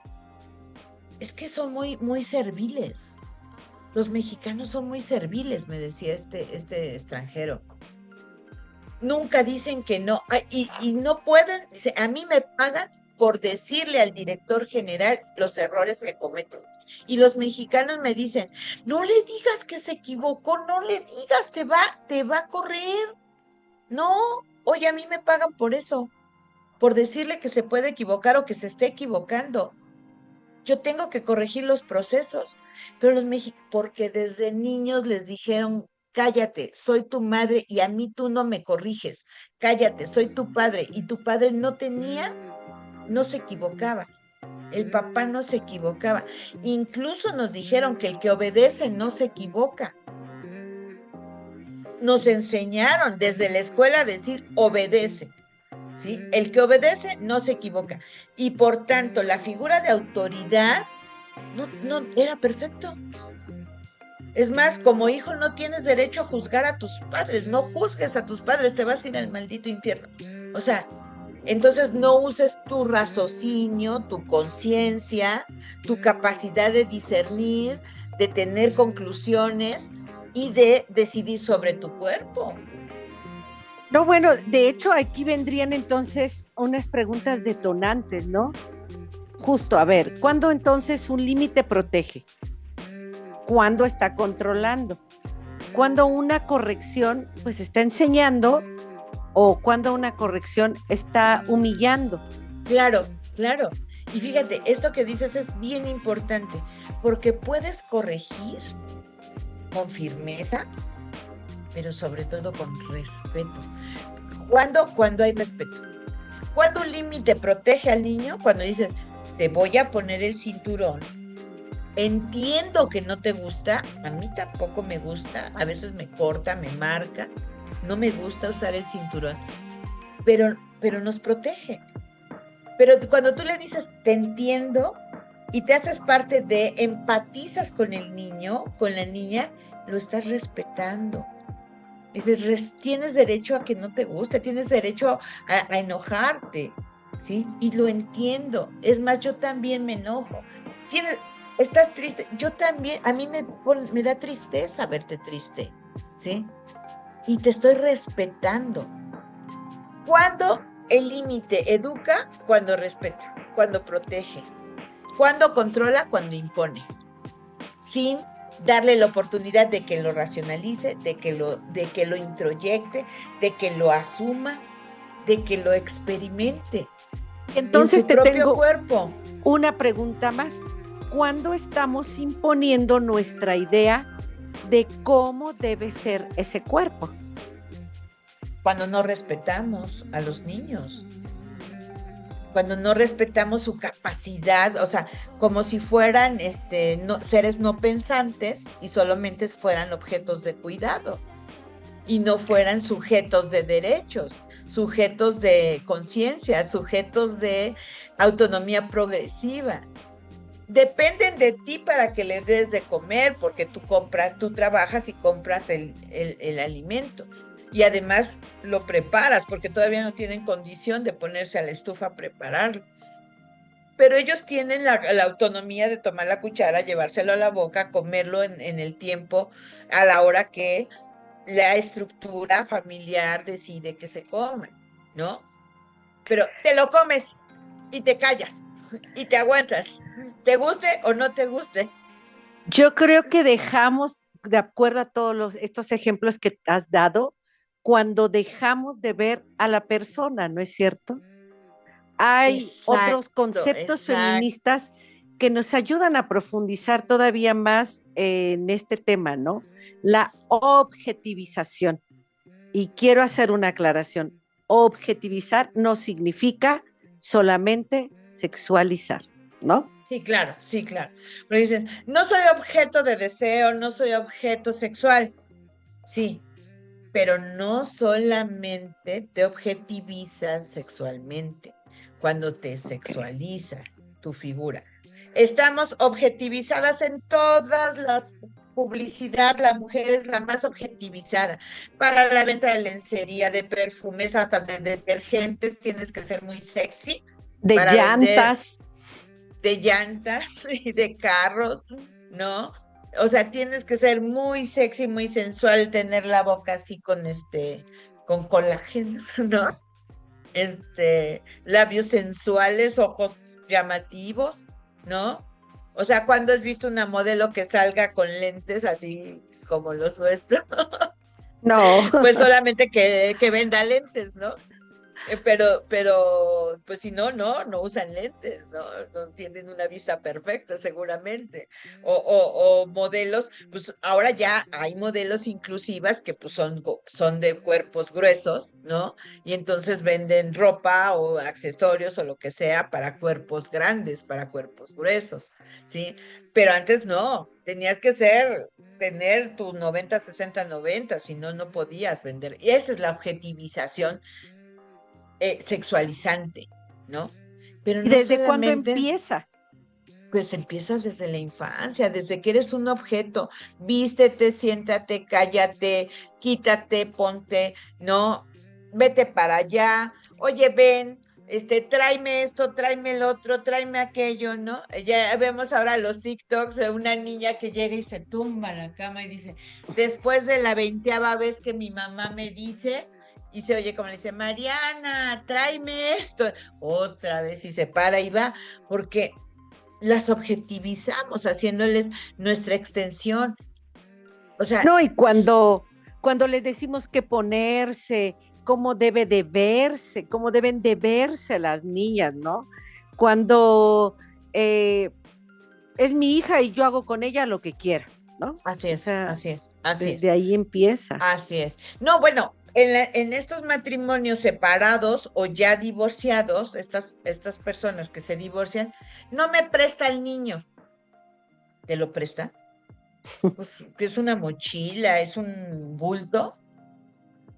es que son muy serviles. Los mexicanos son muy serviles, me decía este extranjero. Nunca dicen que no, y no pueden, dice, a mí me pagan por decirle al director general los errores que cometo. Y los mexicanos me dicen, no le digas que se equivocó, no le digas, te va a correr. No, oye, a mí me pagan por eso, por decirle que se puede equivocar o que se esté equivocando. Yo tengo que corregir los procesos, pero los mexicanos, porque desde niños les dijeron, cállate, soy tu madre y a mí tú no me corriges, cállate, soy tu padre y tu padre no se equivocaba, el papá no se equivocaba, incluso nos dijeron que el que obedece no se equivoca. Nos enseñaron desde la escuela a decir obedece. ¿Sí? El que obedece no se equivoca. Y por tanto, la figura de autoridad no era perfecto. Es más, como hijo no tienes derecho a juzgar a tus padres, no juzgues a tus padres, te vas a ir al maldito infierno. O sea, Entonces no uses tu raciocinio, tu conciencia, tu capacidad de discernir, de tener conclusiones y de decidir sobre tu cuerpo. No, bueno, de hecho aquí vendrían entonces unas preguntas detonantes, ¿no? Justo, a ver, ¿cuándo entonces un límite protege? ¿Cuándo está controlando? ¿Cuándo una corrección pues está enseñando o cuándo una corrección está humillando? Claro, claro. Y fíjate, esto que dices es bien importante, porque puedes corregir con firmeza, pero sobre todo con respeto. ¿Cuándo hay respeto? ¿Cuándo un límite protege al niño? Cuando dices, te voy a poner el cinturón. Entiendo que no te gusta, a mí tampoco me gusta, a veces me corta, me marca, no me gusta usar el cinturón, pero nos protege. Pero cuando tú le dices, te entiendo, y te haces parte empatizas con el niño, con la niña, lo estás respetando. Dices, tienes derecho a que no te guste, tienes derecho a enojarte, ¿sí? Y lo entiendo. Es más, yo también me enojo. Estás triste, yo también, a mí me da tristeza verte triste, ¿sí? Y te estoy respetando. ¿Cuándo el límite educa? Cuando respeta, cuando protege. Cuando controla, cuando impone. Sin darle la oportunidad de que lo racionalice, de que lo introyecte, de que lo asuma, de que lo experimente. Entonces en su te propio tengo cuerpo. una pregunta más. ¿Cuándo estamos imponiendo nuestra idea de cómo debe ser ese cuerpo? Cuando no respetamos a los niños, cuando no respetamos su capacidad, o sea, como si fueran seres no pensantes y solamente fueran objetos de cuidado y no fueran sujetos de derechos, sujetos de conciencia, sujetos de autonomía progresiva. Dependen de ti para que les des de comer, porque tú trabajas y compras el alimento. Y además lo preparas, porque todavía no tienen condición de ponerse a la estufa a prepararlo. Pero ellos tienen la autonomía de tomar la cuchara, llevárselo a la boca, comerlo en el tiempo, a la hora que la estructura familiar decide que se come, ¿no? Pero te lo comes y te callas y te aguantas, te guste o no te guste. Yo creo que dejamos, de acuerdo a estos ejemplos que has dado, cuando dejamos de ver a la persona, ¿no es cierto? Hay otros Exacto, conceptos exacto. feministas que nos ayudan a profundizar todavía más en este tema, ¿no? La objetivización. Y quiero hacer una aclaración. Objetivizar no significa solamente sexualizar, ¿no? Sí, claro, sí, claro. Pero dicen, no soy objeto de deseo, no soy objeto sexual. Sí, pero no solamente te objetivizas sexualmente cuando te sexualiza tu figura. Estamos objetivizadas en todas las publicidad, la mujer es la más objetivizada. Para la venta de lencería, de perfumes, hasta de detergentes, tienes que ser muy sexy De para vender llantas. de llantas y de carros, ¿no? O sea, tienes que ser muy sexy, muy sensual, tener la boca así con colágeno, ¿no? Labios sensuales, ojos llamativos, ¿no? O sea, ¿cuándo has visto una modelo que salga con lentes así como los nuestros? No. Pues solamente que venda lentes, ¿no? Pero, pues si no usan lentes, no tienen una vista perfecta, seguramente. O modelos, pues ahora ya hay modelos inclusivas que pues son de cuerpos gruesos, ¿no? Y entonces venden ropa o accesorios o lo que sea para cuerpos grandes, para cuerpos gruesos, ¿sí? Pero antes no, tenías que tener tu 90, 60, 90, si no, no podías vender. Y esa es la objetivización sexualizante, ¿no? Pero ¿Y no desde cuándo solamente, empieza? pues empiezas desde la infancia, desde que eres un objeto, vístete, siéntate, cállate, quítate, ponte, ¿no? Vete para allá, oye, ven, tráeme esto, tráeme el otro, tráeme aquello, ¿no? Ya vemos ahora los TikToks de una niña que llega y se tumba en la cama y dice, después de la 20ª vez que mi mamá me dice, y se oye como le dice, Mariana, tráeme esto, otra vez y se para y va, porque las objetivizamos haciéndoles nuestra extensión. O sea, No, y cuando les decimos qué ponerse, cómo debe de verse, cómo deben de verse las niñas, ¿no? Cuando es mi hija y yo hago con ella lo que quiera, ¿no? así O es, sea, así es, así es. desde ahí empieza. Así es. No, bueno, en estos matrimonios separados o ya divorciados, estas personas que se divorcian, no me presta el niño. ¿Te lo presta? Pues que es una mochila, es un bulto.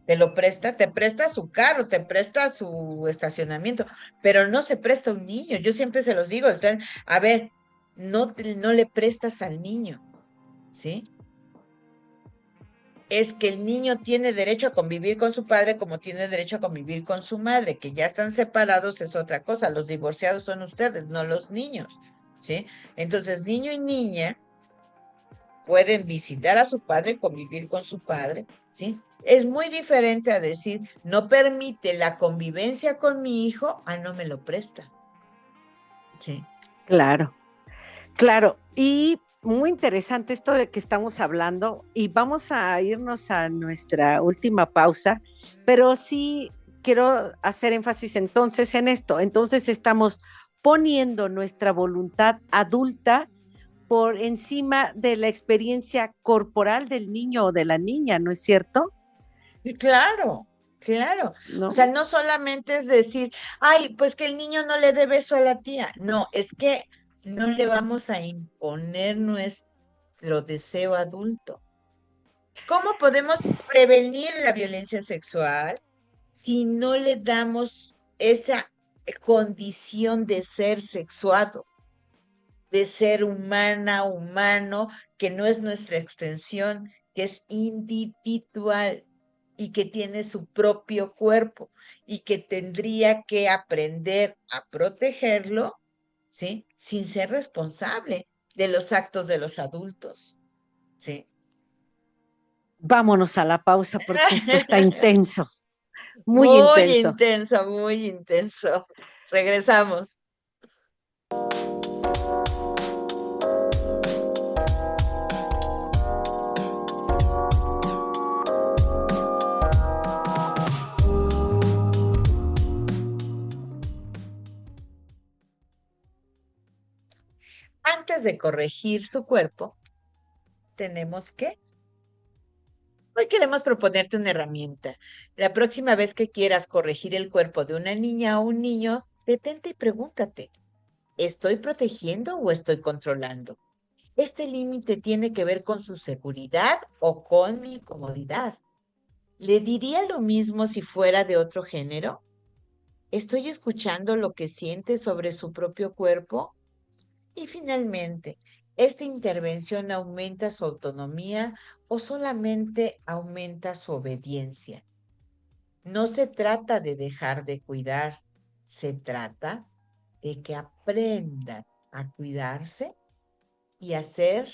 ¿Te lo presta? Te presta su carro, te presta su estacionamiento, pero no se presta un niño. Yo siempre se los digo, a ver, no le prestas al niño, ¿sí? Es que el niño tiene derecho a convivir con su padre como tiene derecho a convivir con su madre, que ya están separados es otra cosa, los divorciados son ustedes, no los niños, ¿sí? Entonces, niño y niña pueden visitar a su padre, convivir con su padre, ¿sí? Es muy diferente a decir, no permite la convivencia con mi hijo, no me lo presta, ¿sí? Claro, claro. Y muy interesante esto de que estamos hablando y vamos a irnos a nuestra última pausa, pero sí quiero hacer énfasis entonces en esto. Entonces estamos poniendo nuestra voluntad adulta por encima de la experiencia corporal del niño o de la niña, ¿no es cierto? Y claro, claro. O sea, ¿No? no solamente es decir, ay, pues que el niño no le dé beso a la tía. No, es que no le vamos a imponer nuestro deseo adulto. ¿Cómo podemos prevenir la violencia sexual si no le damos esa condición de ser sexuado, de ser humana, humano, que no es nuestra extensión, que es individual y que tiene su propio cuerpo y que tendría que aprender a protegerlo, ¿sí? Sin ser responsable de los actos de los adultos, ¿sí? Vámonos a la pausa porque esto está intenso, muy Muy intenso. intenso, muy intenso. Regresamos. Antes de corregir su cuerpo, tenemos que hoy queremos proponerte una herramienta. La próxima vez que quieras corregir el cuerpo de una niña o un niño, detente y pregúntate, ¿estoy protegiendo o estoy controlando? ¿Este límite tiene que ver con su seguridad o con mi comodidad? ¿Le diría lo mismo si fuera de otro género? ¿Estoy escuchando lo que siente sobre su propio cuerpo? Y finalmente, ¿esta intervención aumenta su autonomía o solamente aumenta su obediencia? No se trata de dejar de cuidar, se trata de que aprendan a cuidarse y a ser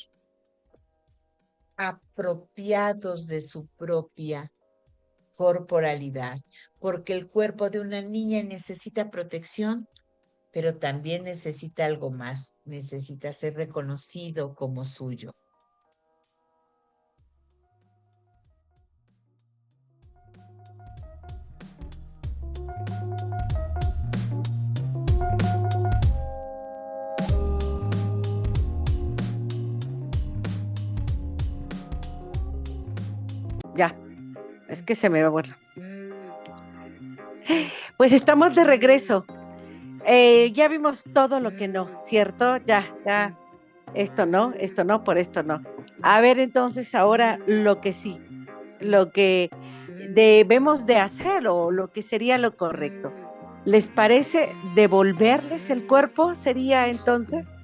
apropiados de su propia corporalidad, porque el cuerpo de una niña necesita protección, pero también necesita algo más, necesita ser reconocido como suyo. Ya, es que se me va a borrar. Pues estamos de regreso. Ya vimos todo lo que no, ¿cierto? Ya, esto no, por esto no. A ver, entonces ahora lo que sí, lo que debemos de hacer o lo que sería lo correcto. ¿Les parece devolverles el cuerpo? Sería entonces.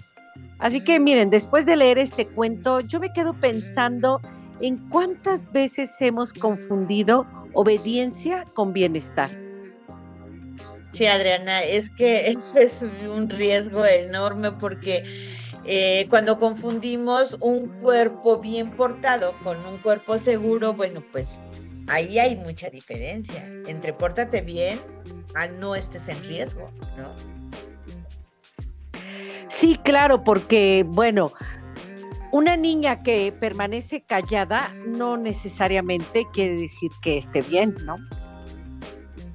Así que miren, después de leer este cuento, yo me quedo pensando en cuántas veces hemos confundido obediencia con bienestar. Sí, Adriana, es que eso es un riesgo enorme porque cuando confundimos un cuerpo bien portado con un cuerpo seguro, bueno, pues ahí hay mucha diferencia entre pórtate bien a no estés en riesgo, ¿no? Sí, claro, porque, bueno, una niña que permanece callada no necesariamente quiere decir que esté bien, ¿no?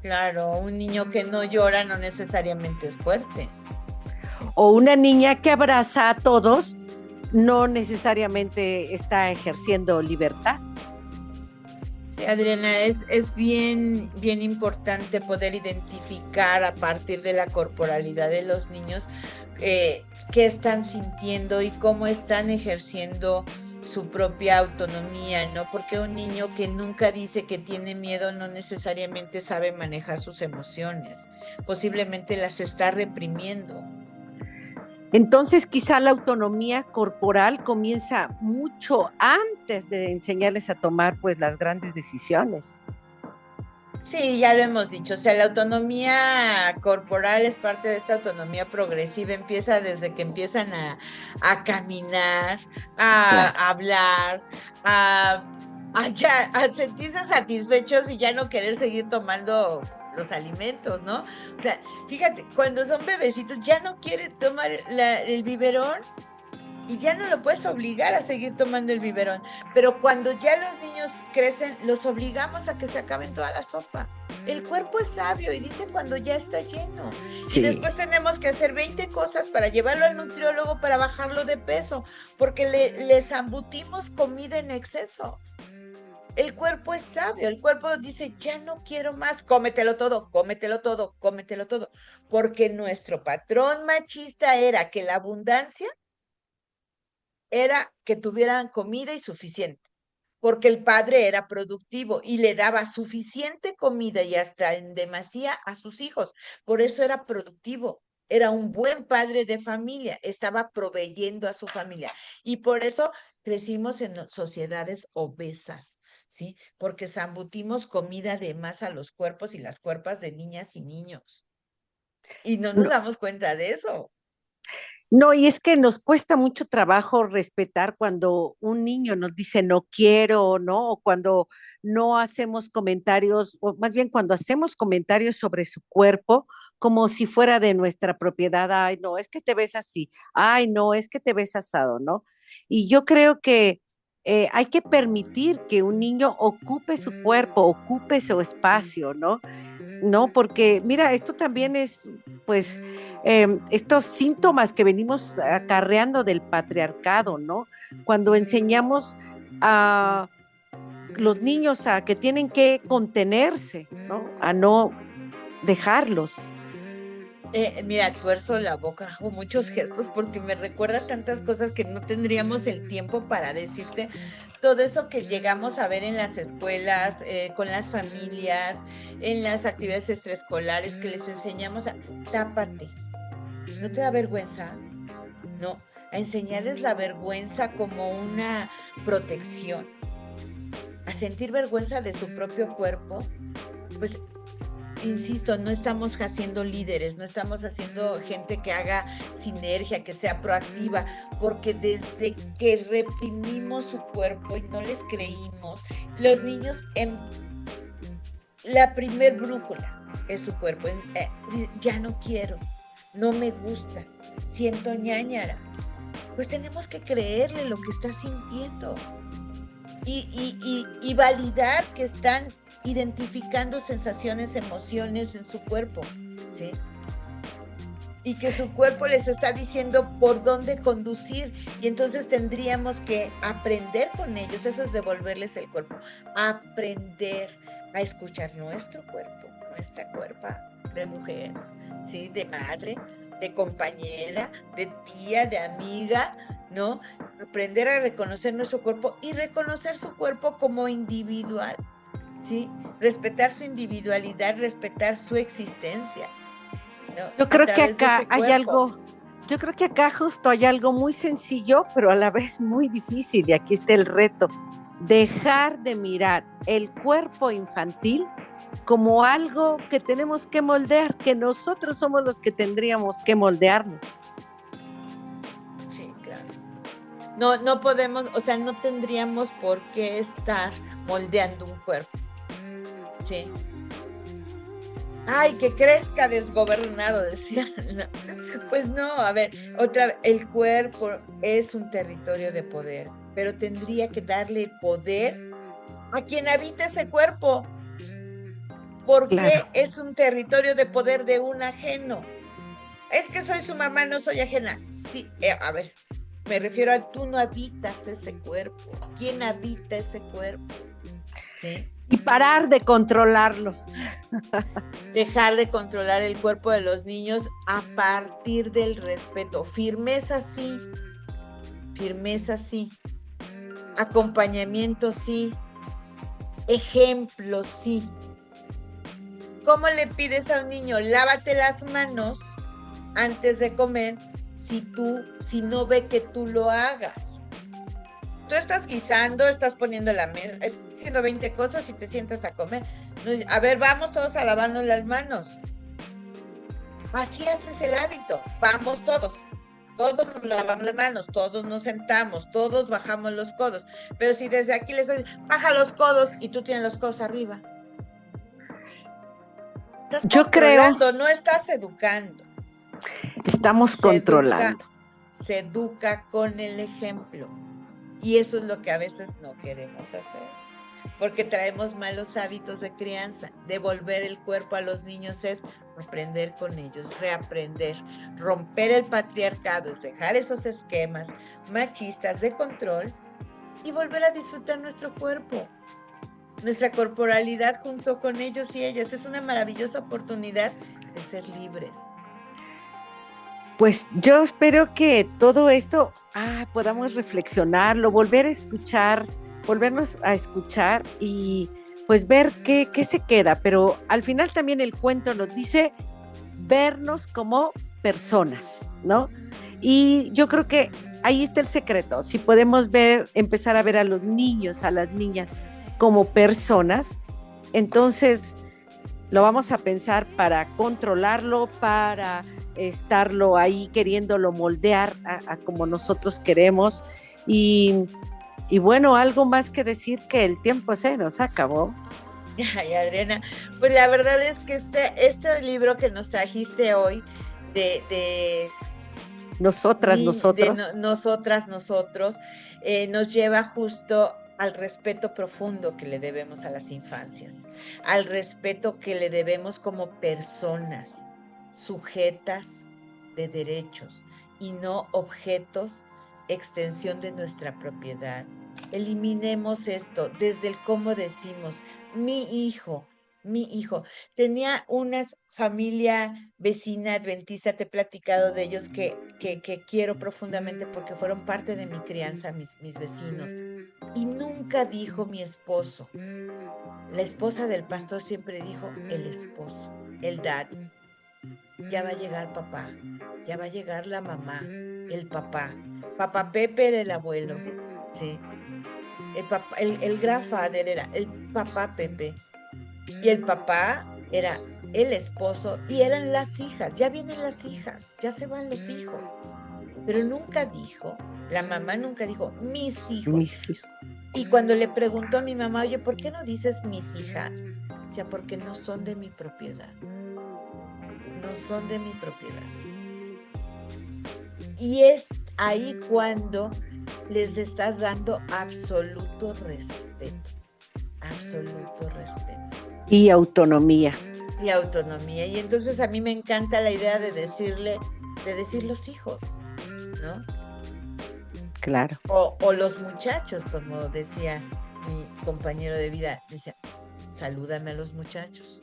Claro, un niño que no llora no necesariamente es fuerte. O una niña que abraza a todos no necesariamente está ejerciendo libertad. Sí, Adriana, es bien, bien importante poder identificar a partir de la corporalidad de los niños qué están sintiendo y cómo están ejerciendo su propia autonomía, ¿no? Porque un niño que nunca dice que tiene miedo no necesariamente sabe manejar sus emociones, posiblemente las está reprimiendo. Entonces, quizá la autonomía corporal comienza mucho antes de enseñarles a tomar pues las grandes decisiones. Sí, ya lo hemos dicho, o sea, la autonomía corporal es parte de esta autonomía progresiva, empieza desde que empiezan a caminar, Claro. a hablar, a sentirse satisfechos y ya no querer seguir tomando los alimentos, ¿no? O sea, fíjate, cuando son bebecitos ya no quieren tomar el biberón y ya no lo puedes obligar a seguir tomando el biberón. Pero cuando ya los niños crecen, los obligamos a que se acaben toda la sopa. El cuerpo es sabio y dice cuando ya está lleno. Y Sí. después tenemos que hacer 20 cosas para llevarlo al nutriólogo para bajarlo de peso, porque les zambutimos comida en exceso. El cuerpo es sabio, el cuerpo dice, ya no quiero más, cómetelo todo, cómetelo todo, cómetelo todo. Porque nuestro patrón machista era que la abundancia era que tuvieran comida y suficiente, porque el padre era productivo y le daba suficiente comida y hasta en demasía a sus hijos. Por eso era productivo. Era un buen padre de familia, estaba proveyendo a su familia. Y por eso crecimos en sociedades obesas, ¿sí? Porque zambutimos comida de más a los cuerpos y las cuerpas de niñas y niños. Y no nos No, damos cuenta de eso. no, y es que nos cuesta mucho trabajo respetar cuando un niño nos dice no quiero, ¿no? O cuando no hacemos comentarios, o más bien cuando hacemos comentarios sobre su cuerpo como si fuera de nuestra propiedad. Ay, no, es que te ves así. Ay, no, es que te ves asado, ¿no? Y yo creo que hay que permitir que un niño ocupe su cuerpo, ocupe su espacio, ¿no? No, porque mira, esto también es, pues, estos síntomas que venimos acarreando del patriarcado, ¿no? Cuando enseñamos a los niños a que tienen que contenerse, ¿no? A no dejarlos. Mira, tuerzo la boca, hago muchos gestos porque me recuerda tantas cosas que no tendríamos el tiempo para decirte. Todo eso que llegamos a ver en las escuelas, con las familias, en las actividades extraescolares, que les enseñamos a tápate. ¿No te da vergüenza? No, a enseñarles la vergüenza como una protección, a sentir vergüenza de su propio cuerpo, pues insisto, no estamos haciendo líderes, no estamos haciendo gente que haga sinergia, que sea proactiva, porque desde que reprimimos su cuerpo y no les creímos, los niños la primer brújula es su cuerpo. Ya no quiero, no me gusta, siento ñáñaras. Pues tenemos que creerle lo que está sintiendo y validar que están identificando sensaciones, emociones en su cuerpo, ¿sí? Y que su cuerpo les está diciendo por dónde conducir y entonces tendríamos que aprender con ellos, eso es devolverles el cuerpo, aprender a escuchar nuestro cuerpo, nuestra cuerpa de mujer, ¿sí? De madre, de compañera, de tía, de amiga, ¿no? Aprender a reconocer nuestro cuerpo y reconocer su cuerpo como individual, ¿sí? Respetar su individualidad, respetar su existencia, ¿no? Yo A creo que través de acá ese hay cuerpo. algo, yo creo que acá justo hay algo muy sencillo, pero a la vez muy difícil, y aquí está el reto, dejar de mirar el cuerpo infantil como algo que tenemos que moldear, que nosotros somos los que tendríamos que moldearlo. Sí, claro. No, no podemos, o sea, no tendríamos por qué estar moldeando un cuerpo. Sí. Ay, que crezca desgobernado, decían. ¿No? Pues no, a ver, otra vez, el cuerpo es un territorio de poder, pero tendría que darle poder a quien habita ese cuerpo. ¿Por Claro. qué es un territorio de poder de un ajeno? Es que soy su mamá, no soy ajena. Sí, a ver, me refiero a tú no habitas ese cuerpo. ¿Quién habita ese cuerpo? ¿Sí? Y parar de controlarlo. Dejar de controlar el cuerpo de los niños a partir del respeto. Firmeza sí, acompañamiento sí, ejemplo sí. ¿Cómo le pides a un niño, lávate las manos antes de comer si no ve que tú lo hagas? Tú estás guisando, estás poniendo la mesa, estás haciendo 20 cosas y te sientas a comer. A ver, vamos todos a lavarnos las manos. Así haces el hábito. Vamos todos. Todos nos lavamos las manos, todos nos sentamos, todos bajamos los codos. Pero si desde aquí les doy, baja los codos y tú tienes los codos arriba. Estás Yo creo, controlando, no estás educando. estamos controlando. Se educa con el ejemplo. Y eso es lo que a veces no queremos hacer. Porque traemos malos hábitos de crianza. Devolver el cuerpo a los niños es aprender con ellos, reaprender, romper el patriarcado, es dejar esos esquemas machistas de control y volver a disfrutar nuestro cuerpo, nuestra corporalidad junto con ellos y ellas. Es una maravillosa oportunidad de ser libres. Pues yo espero que todo esto podamos reflexionarlo, volver a escuchar, volvernos a escuchar y pues ver qué se queda. Pero al final también el cuento nos dice vernos como personas, ¿no? Y yo creo que ahí está el secreto. Si podemos empezar a ver a los niños, a las niñas como personas, entonces lo vamos a pensar para controlarlo, para estarlo ahí queriéndolo moldear a como nosotros queremos. Y bueno, algo más que decir que el tiempo se nos acabó. Ay, Adriana, pues la verdad es que este libro que nos trajiste hoy de Nosotras, nosotros. nosotras, nosotros, nos lleva justo al respeto profundo que le debemos a las infancias, al respeto que le debemos como personas sujetas de derechos y no objetos, extensión de nuestra propiedad. Eliminemos esto desde el cómo decimos, mi hijo, mi hijo. Tenía una familia vecina adventista, te he platicado de ellos que quiero profundamente porque fueron parte de mi crianza, mis vecinos. Y nunca dijo mi esposo. La esposa del pastor siempre dijo el esposo, el daddy. Ya va a llegar papá, ya va a llegar la mamá, el papá. Papá Pepe era el abuelo, ¿sí? El grandfather era el papá Pepe. Y el papá era el esposo y eran las hijas. Ya vienen las hijas, ya se van los hijos. Pero nunca dijo, la mamá nunca dijo, mis hijos. Mis hijos. Y cuando le preguntó a mi mamá, oye, ¿por qué no dices mis hijas? O sea, porque no son de mi propiedad. No son de mi propiedad. Y es ahí cuando les estás dando absoluto respeto. Absoluto respeto. Y autonomía. Y autonomía. Y entonces a mí me encanta la idea de decir los hijos, ¿no? Claro. O los muchachos, como decía mi compañero de vida, decía, salúdame a los muchachos.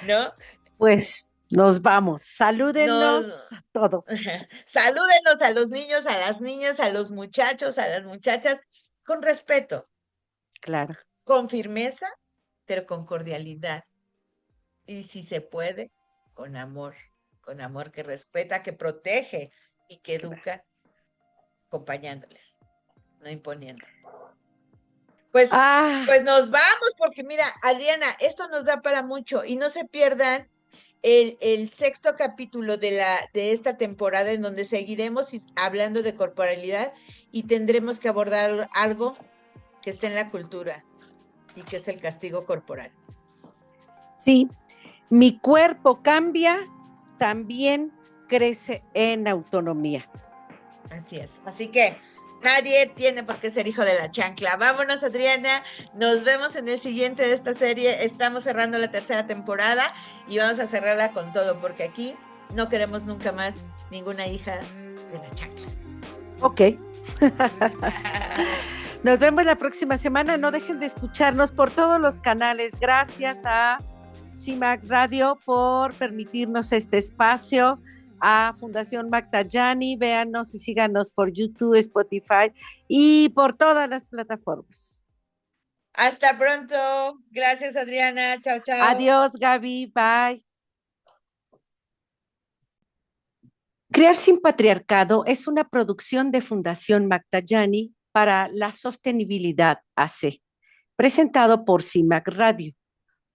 ¿No? Pues nos vamos. Salúdenos a todos. Salúdenos a los niños, a las niñas, a los muchachos, a las muchachas, con respeto. Claro. Con firmeza, pero con cordialidad. Y si se puede, con amor que respeta, que protege y que educa, acompañándoles, no imponiendo. Pues, Ah, pues nos vamos, porque mira, Adriana, esto nos da para mucho y no se pierdan el sexto capítulo de esta temporada en donde seguiremos hablando de corporalidad y tendremos que abordar algo que está en la cultura y que es el castigo corporal. sí, mi cuerpo cambia, también crece en autonomía. Así es. Así que nadie tiene por qué ser hijo de la chancla. Vámonos, Adriana. Nos vemos en el siguiente de esta serie. Estamos cerrando la tercera temporada y vamos a cerrarla con todo, porque aquí no queremos nunca más ninguna hija de la chancla. Ok. Nos vemos la próxima semana. No dejen de escucharnos por todos los canales. Gracias a CIMAC Radio por permitirnos este espacio, a Fundación Magdayani. Véanos y síganos por YouTube, Spotify y por todas las plataformas. Hasta pronto. Gracias, Adriana. Chao, chao. Adiós, Gaby. Bye. Crear sin Patriarcado es una producción de Fundación Magdayani para la Sostenibilidad AC, presentado por CIMAC Radio,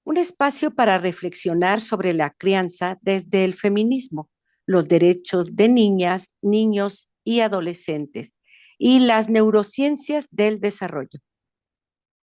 un espacio para reflexionar sobre la crianza desde el feminismo, los derechos de niñas, niños y adolescentes y las neurociencias del desarrollo.